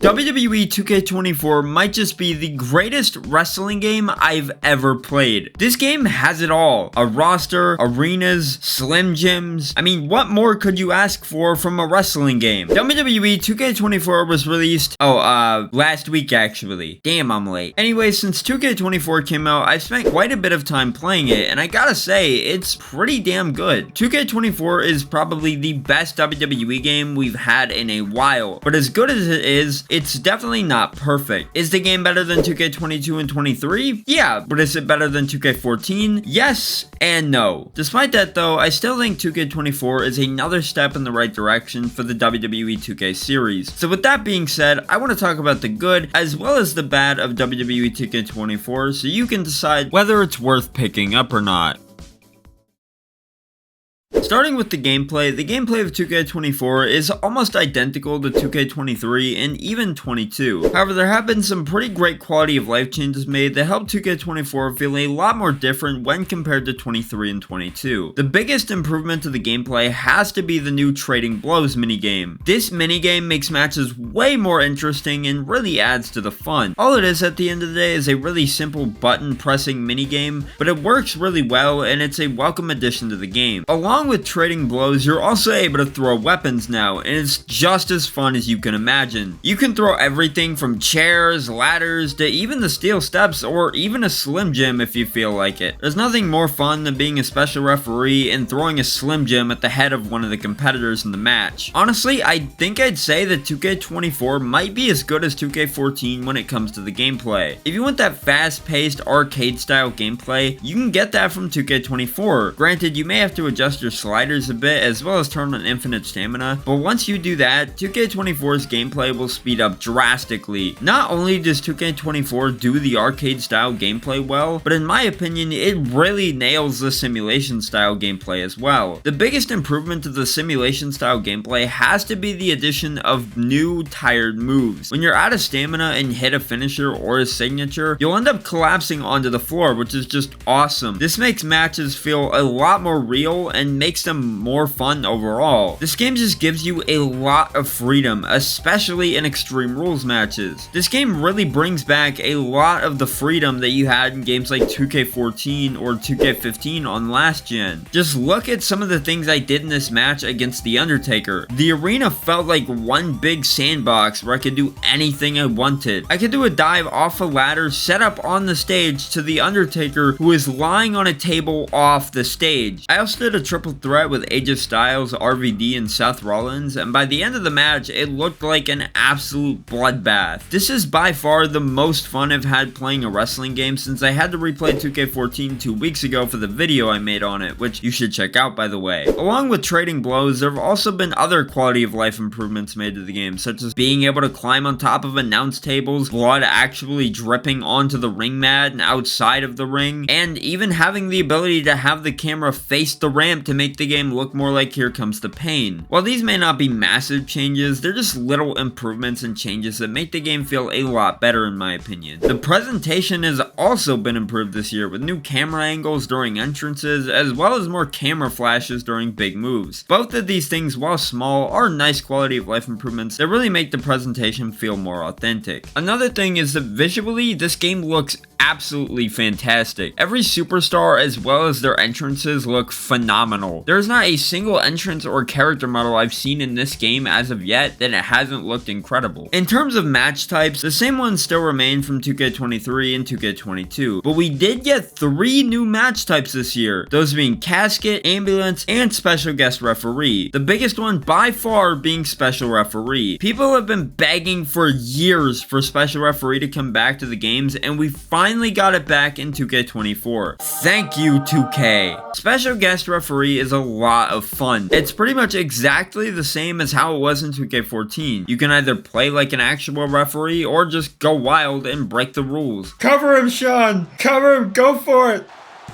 WWE 2K24 might just be the greatest wrestling game I've ever played. This game has it all. A roster, arenas, slim gyms. I mean, what more could you ask for from a wrestling game? WWE 2K24 was released, last week actually. Damn, I'm late. Anyway, since 2K24 came out, I've spent quite a bit of time playing it, and I gotta say, it's pretty damn good. 2K24 is probably the best WWE game we've had in a while, but as good as it is, it's definitely not perfect. Is the game better than 2K22 and 23? Yeah, but is it better than 2K14? Yes and no. Despite that though, I still think 2K24 is another step in the right direction for the WWE 2K series. So with that being said, I want to talk about the good as well as the bad of WWE 2K24 so you can decide whether it's worth picking up or not. Starting with the gameplay of 2K24 is almost identical to 2K23 and even 22. However, there have been some pretty great quality of life changes made that help 2K24 feel a lot more different when compared to 23 and 22. The biggest improvement to the gameplay has to be the new Trading Blows minigame. This minigame makes matches way more interesting and really adds to the fun. All it is at the end of the day is a really simple button pressing minigame, but it works really well and it's a welcome addition to the game. Along with Trading Blows, you're also able to throw weapons now, and it's just as fun as you can imagine. You can throw everything from chairs, ladders, to even the steel steps, or even a Slim Jim if you feel like it. There's nothing more fun than being a special referee and throwing a Slim Jim at the head of one of the competitors in the match. Honestly, I think I'd say that 2K24 might be as good as 2K14 when it comes to the gameplay. If you want that fast-paced, arcade-style gameplay, you can get that from 2K24. Granted, you may have to adjust your sliders a bit as well as turn on infinite stamina, but once you do that, 2K24's gameplay will speed up drastically. Not only does 2K24 do the arcade style gameplay well, but in my opinion, it really nails the simulation style gameplay as well. The biggest improvement to the simulation style gameplay has to be the addition of new tired moves. When you're out of stamina and hit a finisher or a signature, you'll end up collapsing onto the floor, which is just awesome. This makes matches feel a lot more real and makes them more fun overall. This game just gives you a lot of freedom, especially in Extreme Rules matches. This game really brings back a lot of the freedom that you had in games like 2K14 or 2K15 on last gen. Just look at some of the things I did in this match against The Undertaker. The arena felt like one big sandbox where I could do anything I wanted. I could do a dive off a ladder set up on the stage to The Undertaker, who is lying on a table off the stage. I also did a triple threat with AJ Styles, RVD, and Seth Rollins, and by the end of the match, it looked like an absolute bloodbath. This is by far the most fun I've had playing a wrestling game since I had to replay 2K14 2 weeks ago for the video I made on it, which you should check out by the way. Along with Trading Blows, there have also been other quality of life improvements made to the game, such as being able to climb on top of announce tables, blood actually dripping onto the ring mat and outside of the ring, and even having the ability to have the camera face the ramp to make the game look more like Here Comes the Pain. While these may not be massive changes, they're just little improvements and changes that make the game feel a lot better in my opinion. The presentation has also been improved this year with new camera angles during entrances as well as more camera flashes during big moves. Both of these things, while small, are nice quality of life improvements that really make the presentation feel more authentic. Another thing is that visually this game looks absolutely fantastic. Every superstar as well as their entrances look phenomenal. There's not a single entrance or character model I've seen in this game as of yet that it hasn't looked incredible. In terms of match types, the same ones still remain from 2K23 and 2K22, but we did get 3 new match types this year, those being Casket, Ambulance, and Special Guest Referee. The biggest one by far being Special Referee. People have been begging for years for Special Referee to come back to the games, and we finally got it back in 2K24. Thank you, 2K. Special Guest Referee is a lot of fun. It's pretty much exactly the same as how it was in 2K14. You can either play like an actual referee or just go wild and break the rules. Cover him, Sean! Cover him! Go for it!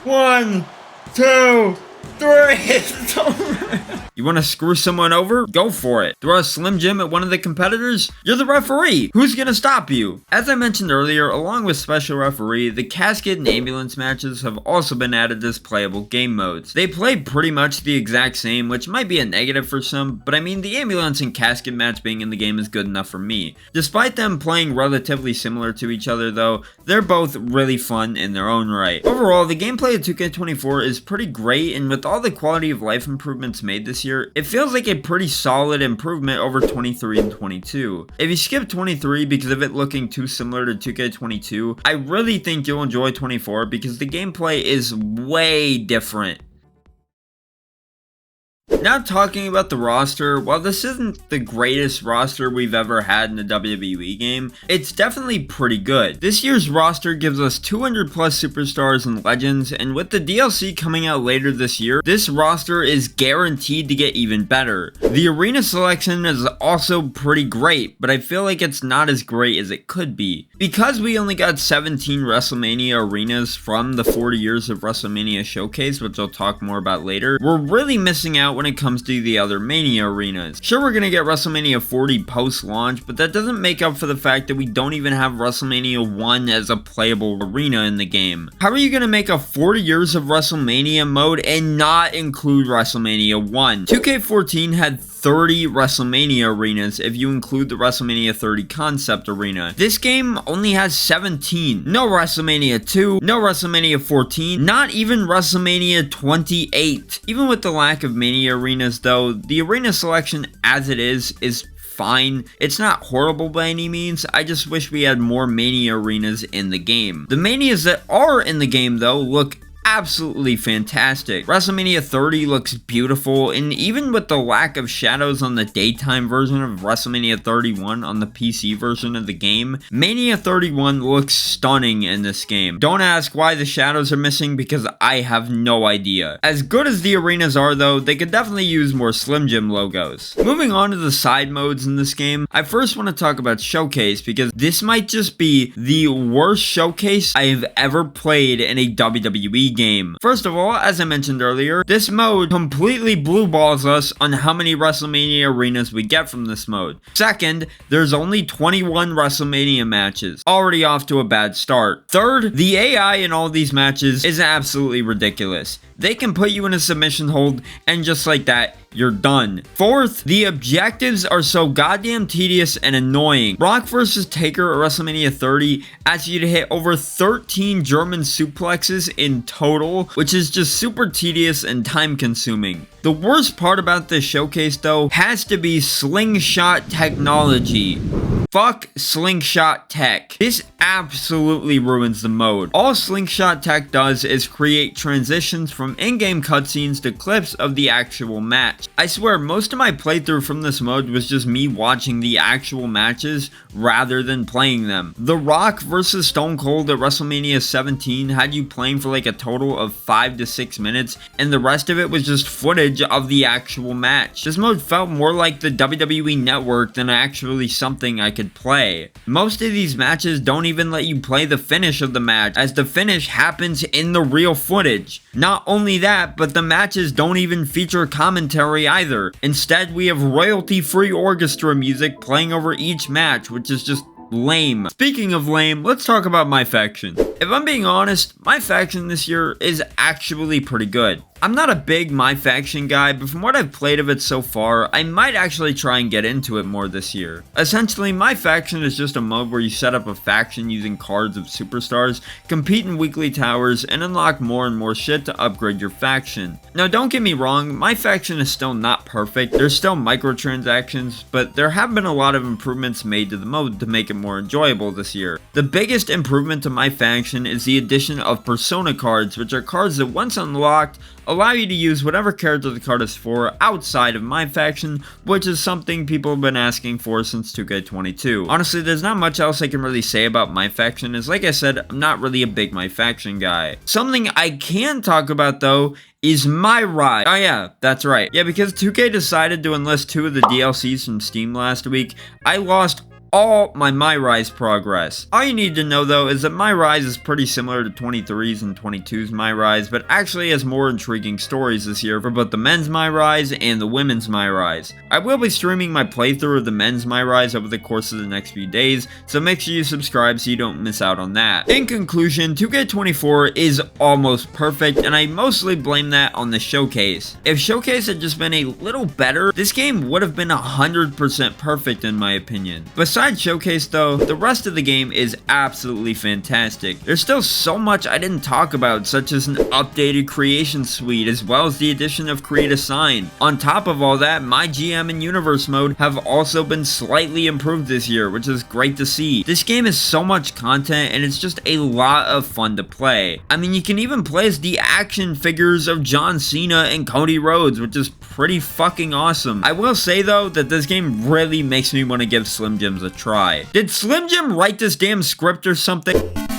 1, 2, 3! It's over! You want to screw someone over? Go for it. Throw a Slim Jim at one of the competitors? You're the referee. Who's gonna stop you? As I mentioned earlier, along with special referee, the casket and ambulance matches have also been added as playable game modes. They play pretty much the exact same, which might be a negative for some, but I mean the ambulance and casket match being in the game is good enough for me. Despite them playing relatively similar to each other though, they're both really fun in their own right. Overall, the gameplay of 2K24 is pretty great, and with all the quality of life improvements made this year, it feels like a pretty solid improvement over 23 and 22. If you skip 23 because of it looking too similar to 2K22, I really think you'll enjoy 24 because the gameplay is way different. Now talking about the roster, while this isn't the greatest roster we've ever had in a WWE game, it's definitely pretty good. This year's roster gives us 200 plus superstars and legends, and with the DLC coming out later this year, this roster is guaranteed to get even better. The arena selection is also pretty great, but I feel like it's not as great as it could be. Because we only got 17 WrestleMania arenas from the 40 years of WrestleMania showcase, which I'll talk more about later, we're really missing out when it comes to the other Mania arenas. Sure, we're gonna get WrestleMania 40 post-launch, but that doesn't make up for the fact that we don't even have WrestleMania 1 as a playable arena in the game. How are you gonna make a 40 years of WrestleMania mode and not include WrestleMania 1? 2K14 had 30 WrestleMania arenas if you include the WrestleMania 30 concept arena. This game only has 17. No WrestleMania 2, no WrestleMania 14, not even WrestleMania 28. Even with the lack of Mania arenas though, the arena selection as it is fine. It's not horrible by any means, I just wish we had more Mania arenas in the game. The Manias that are in the game though look absolutely fantastic. WrestleMania 30 looks beautiful, and even with the lack of shadows on the daytime version of WrestleMania 31 on the PC version of the game, Mania 31 looks stunning in this game. Don't ask why the shadows are missing because I have no idea. As good as the arenas are though, they could definitely use more Slim Jim logos. Moving on to the side modes in this game, I first want to talk about Showcase because this might just be the worst showcase I have ever played in a WWE game. First of all, as I mentioned earlier, this mode completely blue balls us on how many WrestleMania arenas we get from this mode. Second, there's only 21 WrestleMania matches. Already off to a bad start. Third, the AI in all these matches is absolutely ridiculous. They can put you in a submission hold and just like that, you're done. Fourth, the objectives are so goddamn tedious and annoying. Brock vs. Taker at WrestleMania 30 asks you to hit over 13 German suplexes in total, which is just super tedious and time consuming. The worst part about this showcase though has to be slingshot technology. Fuck slingshot tech. This absolutely ruins the mode. All slingshot tech does is create transitions from in-game cutscenes to clips of the actual match. I swear most of my playthrough from this mode was just me watching the actual matches rather than playing them. The Rock vs. Stone Cold at WrestleMania 17 had you playing for like a total of 5 to 6 minutes, and the rest of it was just footage of the actual match. This mode felt more like the WWE Network than actually something I could play. Most of these matches don't even let you play the finish of the match, as the finish happens in the real footage. Not only that, but the matches don't even feature commentary either. Instead, we have royalty-free orchestra music playing over each match, which is just lame. Speaking of lame, let's talk about my faction. If I'm being honest, my faction this year is actually pretty good. I'm not a big My Faction guy, but from what I've played of it so far, I might actually try and get into it more this year. Essentially, My Faction is just a mode where you set up a faction using cards of superstars, compete in weekly towers, and unlock more and more shit to upgrade your faction. Now don't get me wrong, My Faction is still not perfect, there's still microtransactions, but there have been a lot of improvements made to the mode to make it more enjoyable this year. The biggest improvement to My Faction is the addition of Persona cards, which are cards that once unlocked, allow you to use whatever character the card is for outside of My Faction, which is something people have been asking for since 2K22. Honestly, there's not much else I can really say about My Faction, as like I said, I'm not really a big My Faction guy. Something I can talk about though is My Ride. Oh yeah, that's right. Yeah, because 2K decided to enlist 2 of the DLCs from Steam last week, I lost all my Rise progress. All you need to know though is that my Rise is pretty similar to 23's and 22's my Rise, but actually has more intriguing stories this year for both the men's my Rise and the women's my Rise. I will be streaming my playthrough of the men's my Rise over the course of the next few days, so make sure you subscribe so you don't miss out on that. In conclusion, 2K24 is almost perfect, and I mostly blame that on the showcase. If showcase had just been a little better, this game would have been 100% perfect in my opinion. Besides showcase though, the rest of the game is absolutely fantastic. There's still so much I didn't talk about, such as an updated creation suite, as well as the addition of create a sign. On top of all that, my GM and universe mode have also been slightly improved this year, which is great to see. This game is so much content and it's just a lot of fun to play. I mean, you can even play as the action figures of John Cena and Cody Rhodes, which is pretty fucking awesome. I will say though that this game really makes me want to give Slim Jims a try. Did Slim Jim write this damn script or something?